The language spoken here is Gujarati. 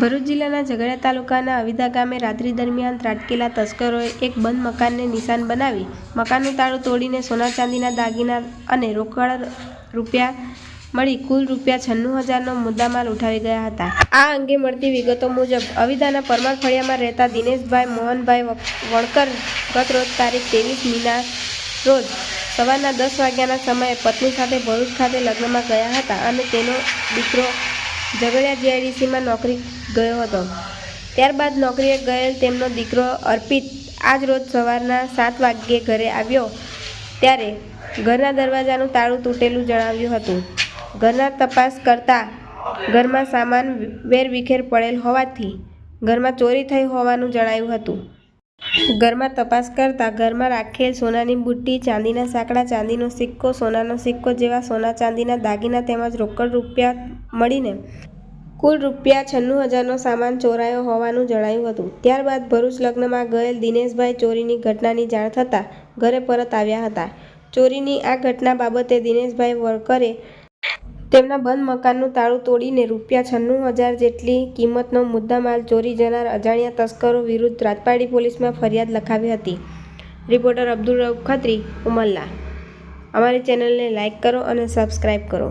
ભરૂચ જિલ્લાના ઝઘડિયા તાલુકાના અવિધા ગામે રાત્રિ દરમિયાન ત્રાટકેલા તસ્કરોએ એક બંધ મકાનને નિશાન બનાવી મકાનનું તાળું તોડીને સોના ચાંદીના દાગીના અને રોકડ રૂપિયા મળી કુલ ₹96,000નો મુદ્દામાલ ઉઠાવી ગયા હતા। આ અંગે મળતી વિગતો મુજબ અવિધાના પરમાર ફળિયામાં રહેતા દિનેશભાઈ મોહનભાઈ વણકર ગતરોજ તારીખ 23 મીના રોજ સવારના 10 વાગ્યાના સમયે પત્ની સાથે ભરૂચ ખાતે લગ્નમાં ગયા હતા અને તેનો દીકરો ઝઘડિયા જીઆઈડીસીમાં નોકરી ગયો હતો। ત્યારબાદ નોકરીએ ગયેલ તેમનો દીકરો અર્પિત આજ રોજ સવારના 7 વાગ્યે ઘરે આવ્યો ત્યારે ઘરના દરવાજાનું તાળું તૂટેલું જણાવ્યું હતું। ઘરના તપાસ કરતા ઘરમાં સામાન વેરવિખેર પડેલ હોવાથી ઘરમાં ચોરી થઈ હોવાનું જણાયું હતું। ઘરમાં તપાસ કરતા ઘરમાં રાખેલ સોનાની બુટ્ટી, ચાંદીના સાંકડા, ચાંદીનો સિક્કો, સોનાનો સિક્કો જેવા સોના ચાંદીના દાગીના તેમજ રોકડ રૂપિયા મળીને કુલ ₹96,000નો સામાન ચોરાયો હોવાનું જણાયું હતું। ત્યારબાદ ભરૂચ લગ્નમાં ગયેલ દિનેશભાઈ ચોરીની ઘટનાની જાણ થતાં ઘરે પરત આવ્યા હતા। ચોરીની આ ઘટના બાબતે દિનેશભાઈ વણકરે તેમના બંધ મકાનનું તાળું તોડીને ₹96,000 જેટલી કિંમતનો મુદ્દામાલ ચોરી જનાર અજાણ્યા તસ્કરો વિરુદ્ધ રાજપારડી પોલીસમાં ફરિયાદ લખાવી હતી। રિપોર્ટર અબ્દુલ રઉફ ખત્રી, ઉમરલા। અમારી ચેનલને લાઇક કરો અને સબસ્ક્રાઇબ કરો।